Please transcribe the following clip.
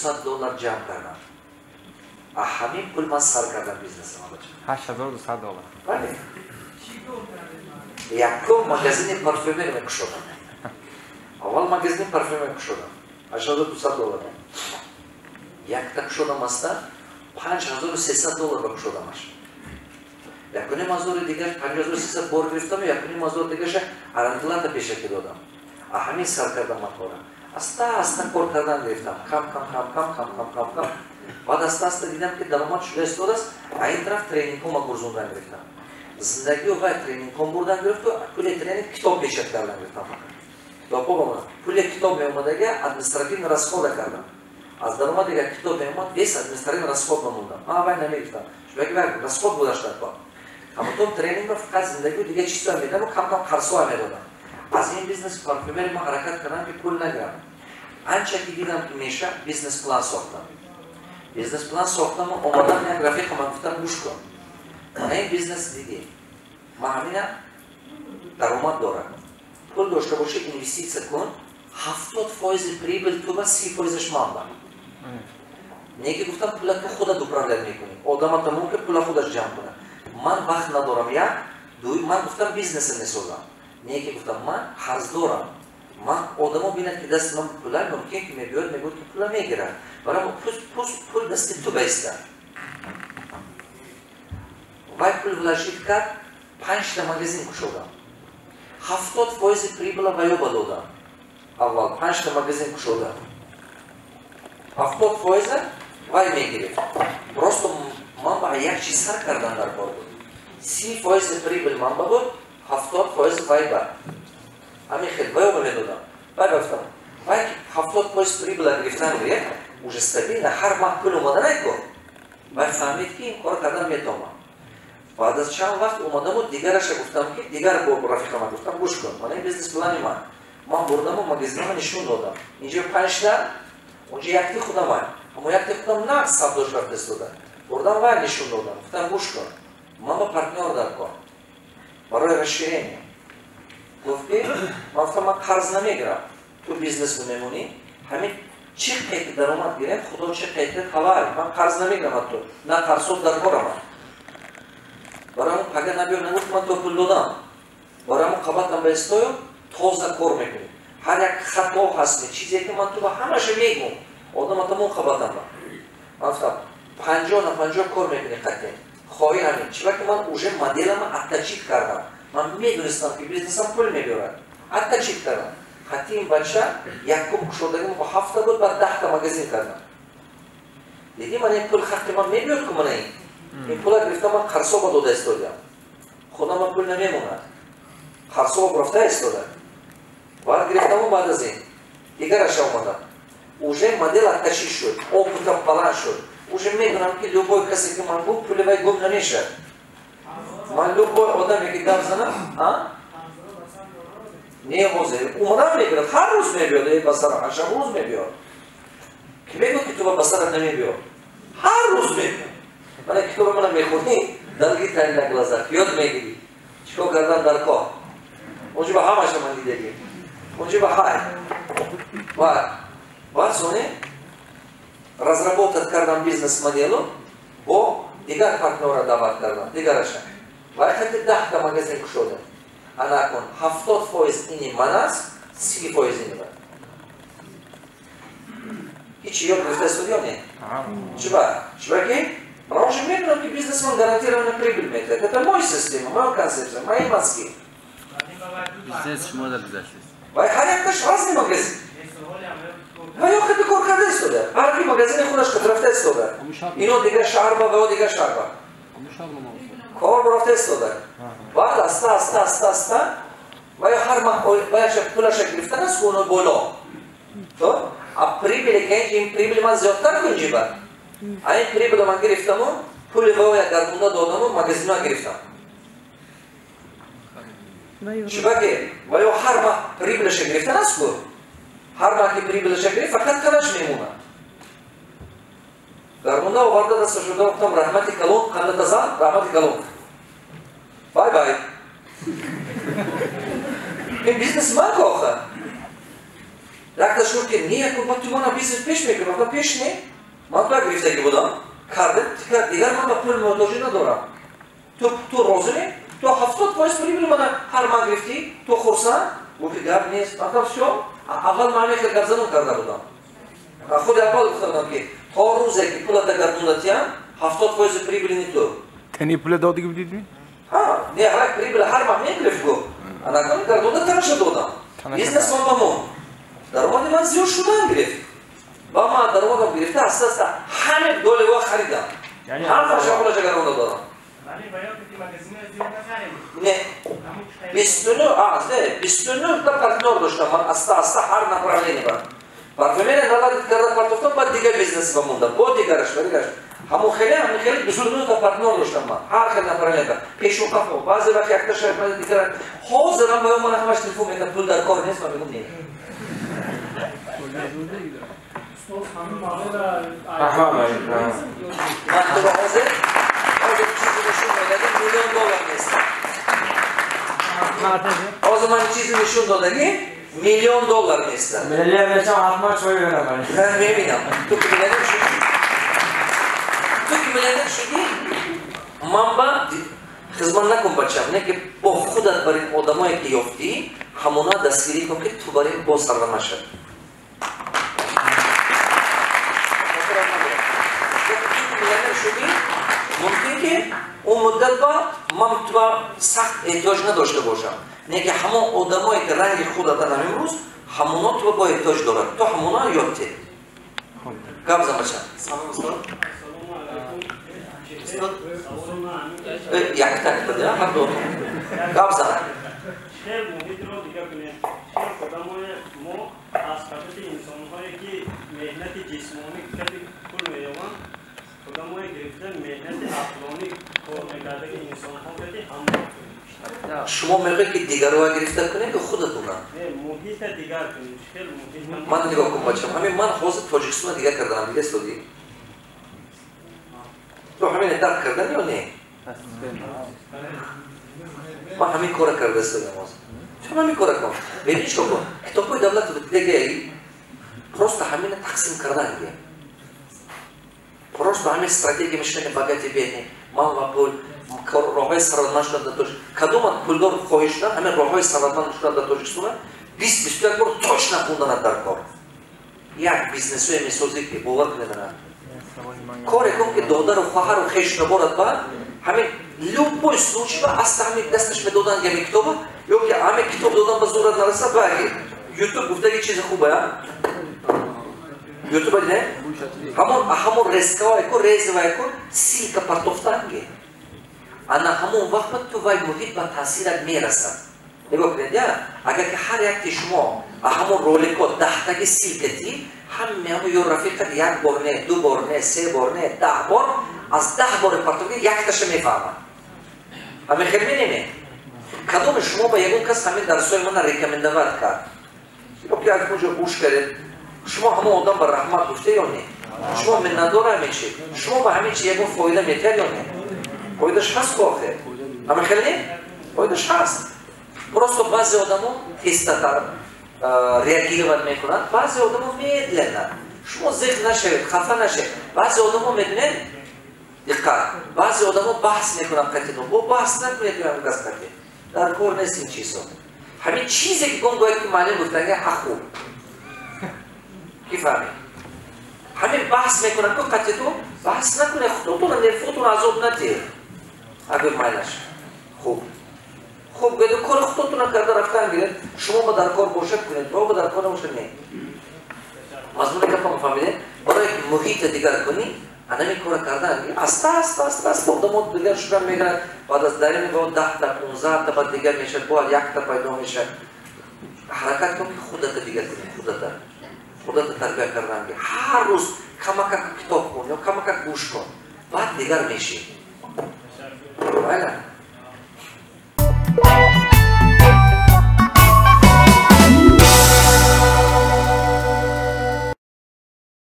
$200 jam kardam. Hamin pul man sar kardam biznesim $8,000. Bale. Yakkam magazini parfümeri me kuşodam. Aval magazini parfümeri kuşodam. $800. Yakta kuşodam asta $5,300 kuşodam aş. Yakuni mazuri digar $5,300 bor giriftam, yakuni mazuri digar arantılar da peşe kidodam. Hamin sar kardam matora. Asta kor kardan giriftam. Kam. Bad asta didam ki dalamat şuraya istodas, ayin taraf treningom akurzundan giriftam. Zindagi o gayet treningom buradan giriftam, pule trening kitap peşetlerden giriftam. Kitapı bana. Pule kitap mevmadagi administrativni rashoda kardam. Az daromadagi kitap mevmad ves administrativni rashod namundam. Ben nima giriftam. Shunga ver rashod bo'lashlar bor. Ammo tom treningda faqat zindagi diga chiqsa medam kam qarso amedodam. Az in biznes parfümeri ma harakat kardam ki pul nagram. Ancha ki didam ki mesha biznes plan soxtam. Biznes plan soxtam, omadan men grafika guftam gush kon. Mana in biznes didi. Ma hamina daromad dora. Pul doshta boshi investitsiya kon, 70% прибыль tu va 30% manda. Nega guftam pullarni xuda upravlat mekunam. Odam atamon ki pullar xuda jam kunam. Man vaqt nadoram ya, man guftam biznesimni sozam. Nega guftam man qarzdorам. Man odamı bilen ki dastimam pullar mümkün ki mebiyor ki pullar megirar. Bana pul dasti tuba istar. Vay pul vложить как 5 magazin kuşodam. 70% прибыла vayoba dodam. Avval 5 magazin kuşodam. 70% vay megirif. Просто man bana yakçı sar kardanlar bordu. 30% прибыль man baba, 70% vayba. Амихель, vayoba medodam. Vay baftam. Vay ki 70% прибыла giriftan diye, уже стабильно har mah pul umadan ayko. Vay fahmid ki in kor kardan metoma. بعد از چند وقت اومدم و دیگرش گفتم که دیگر با رفیقم گفتم گوش کن من این بیزنس پلانی من بردم و مگزینم نشون دادم اینجا 5 تا اونجا یکتی خودم اما یکتی خودم نه صد رفت دست دادم بردم و نشون دادم گفتم گوش کن من با پارتنر در کار برای розширення گفتی من قرض نمیگیرم تو بیزنس میمونی همین چی قیمت درآمد گیرم خدا چه قیمت خبر من قرض نمیگیرم تو نه قرض در کارم Baramı paga nabiyor nagutma topul dodam. Baramı qabatam bestoyo toza kor mekuni. Har yak khato hasne chize ki man tuba hamaşa megum. Odam atamon qabatam ba. Aftab 50 kor mekuni qaten. Khoyi hamin. Chiba ki man uje modelama attachit kardam. Man medunistam ki biznesam pul mebiyorad. Attachit kardam. Khatim bacha yakum kushodagim bu hafta bud ba 10 magazin kardam. Dedi man pul khatti man mebiyor ki mana این پول گرفتم من خرسو با داده استودم خودم من پول نمیموند خرسو با رفته استودم بعد گرفتم و بعد از این دیگر اشیا اومدم уже модель отточить شد опытом پلان شد уже میدونم که любой کسی که من بود پول وای گم نمیشه من любой آدمی که دم زنم نیازه اومدم میگیرد هر روز میبیاد بسر هر روز میبیاد که بگو که تو با بسر نمیبیاد هر روز میبیاد من کتاب من میخونی دلگی تایی نگلازد یاد میگیری چیکار کردن در کار اونجا به همش من دیدیم اونجا به های و sonra разработать کردم بیزنس مدلو با دیگر پارتنرها دعوت کردم دیگر اشیا و خیلی 10 تا مغازین کشیدم انا کن 70% اینی من است 30% اینی من هیچ یاد گرفته استودیو نه چرا که Потому что медленно бизнесмен гарантированно прибыль метает. Это мой система, моя концепция, мои мозги. Бизнес модель дальше. Hayatda разный магазин. Hayot xuddi ko'rqadi istodi. Har bir magazinga xuddi qirafta istodi. Ino degan sharba va o degan sharba. Kor birofta istodi. Ba'd asta va har bayasha pulasha giriftan az ko'no bo'lo. To, a прибыль keyin прибыль man ziyodtar kunjiba. Ayin pribili man giriftamu, puli voya garbunda dodamu, magazinga giriftam. Shubaki, vayo har ma pribilishga giriftan asku. Har ma ki pribilishga girif, faqat qarash memuna. Garbunda ovarda da shuda o'qtam rahmati kalon, qanday tazam, rahmati kalon. Bye bye. Men biznesman ko'xa. Yaklaşık şunu ki niye kurban bana bizi peş mi yapıyor? Peş ne? Matla grifteki bu da. Kardım, diğer manda pul montajına doğru. Tu rozune, tu haftot polis pribili bana her magrifti, tu kursa, bu ki gab ne? Atam şu, aval mamekle gabzanın karda bu da. Xud aval uxtardam ki, ta roze ki pula da gardundatiyan, haftot polis pribilini tu. Teni pula dodi gibi değil mi? Ha, ne her pribili her mamekle bu. Anakon gardunda tanışa doğdam. Biznes mamamı. Daruma diman ziyor şudan girif. Bama daruma girifte hasta hani dole va xaridam. Yani her farşa olacak garunda doğdam. Ne? Bistunu, bistunu da partner doştam. Asta har направление var. Parfümere naladit karda partoftan bad diğer biznesi var bunda. Bu diğer işler. Hamu kheli bistunu da partner doştam. Har khel направление var. Peşo kafa. Bazı vakit yaklaşık yapmadı diğer. Hazır ama bana hamaş telefon meta pul dar kor nesma benim ne? Aha var. Maktubu hazır. Hazır çizimi şu meyledim $1.000.000 neyse. O zaman çizimi şu dolayı $1.000.000 neyse. Belediye vereceğim atma çoğu öğrenemem. Ben meminim. Tukmiledim şu ki mamba hizmanla kumpaçam. Ne ki bu xudat barin odama ki yofti hamuna dasgiri kon ki tu barin bo sarlamaşa. Tukmiledim şu ki mümkün ki o müddet ba mamtva sakt ehtiyacına doşta boşam. Ne ki hamu odama ki rengi xudatan amimruz hamuna tu bo ihtiyaç dolar. Tu hamuna yoktu. Kabza maça. Jak tak to ya? Pardon. Kabza. شما میگه که دیگر رو گرفتار کنه که خودتون نه محیط دیگر کنید خیلی محیط من نگاه کن بچه‌م همین من خواست تاجیکستان دیگر کردم دیگه سعودی تو همین ادعا کردن یا نه من همین کار کرده سعودی ماست چون همین کار کنم ببین چیکار کن کتابای دولت رو دیگه پروست همین تقسیم کردن دیگه پروست همین استراتژی میشه باگاتی بینی من و پول راههای سرادمانش داده توش کدوم پولدار خواهش نه همین راههای سرادمانش داده توشیستونه 20-21 بار توش نخوندن در کار یک بیزنسوی میسازی که باور کنه کاری کن که دادر و خواهر و خیش نبارد با همین любой случай اصلا همین دستش میدادن یه کتابه یا که همین کتاب دادن به زورت نرسه باگه یوتیوب گفته که چیز خوبه یوتیوب دیده همون رزکوای کو رزوای کو سیلک پارتوفتانگه انا همون وقت تو وای محیط با تاثیرت میرسد نگاه کنید یا اگر که هر یک شما همون رولیکو 10 تایی سیلکتی همه یا رفیقت یک بار نه 2 بار نه 3 بار نه 10 بار از 10 بار پارتوفی یک تاش میفهمن همین خیلی نمیه کدوم شما با یگون کس همین درسای من ریکامندوات کرد یا که از کجا گوش کردید شما همون آدم با رحمت گفته یا نه شما من نداره میشه شما با همین چی یگون فایده میتر یا نه فایدهش هست واقعه همین خیلی نه فایدهش هست просто بعضی آدم‌ها تستاتر реагировать میکنند بعضی آدم‌ها میدلند شما ذکر نشید خفه نشید بعضی آدم‌ها میدونن دقت بعضی آدم‌ها بحث میکنن قطعاً با بحث نکنید که هم قصد کنید در کار نیست این چیزا همین چیزی که گنگویی که معلوم گفتن که حقو کی فهمید همین بحث میکنن که قطعاً بحث نکنید خودتون نفوتون عذاب ندید اگر مایلش خوب خوب گفتم کار خودتون کرده رفتن گیرید شما با در کار باشد کنید با در کار نباشد نه مضمون که فهمیدید برای محیط دیگر کنی همین کار کردن استا آدم‌ها دیگر شدن میگن بعد از درین با 10 تا 15 تا بعد دیگر میشه بعد یک تا پیدا میشه حرکت کن که خودت دیگر کنی خودت تربیت کردن هر روز کمک کتاب کن یا کمک گوش کن بعد دیگر میشی بله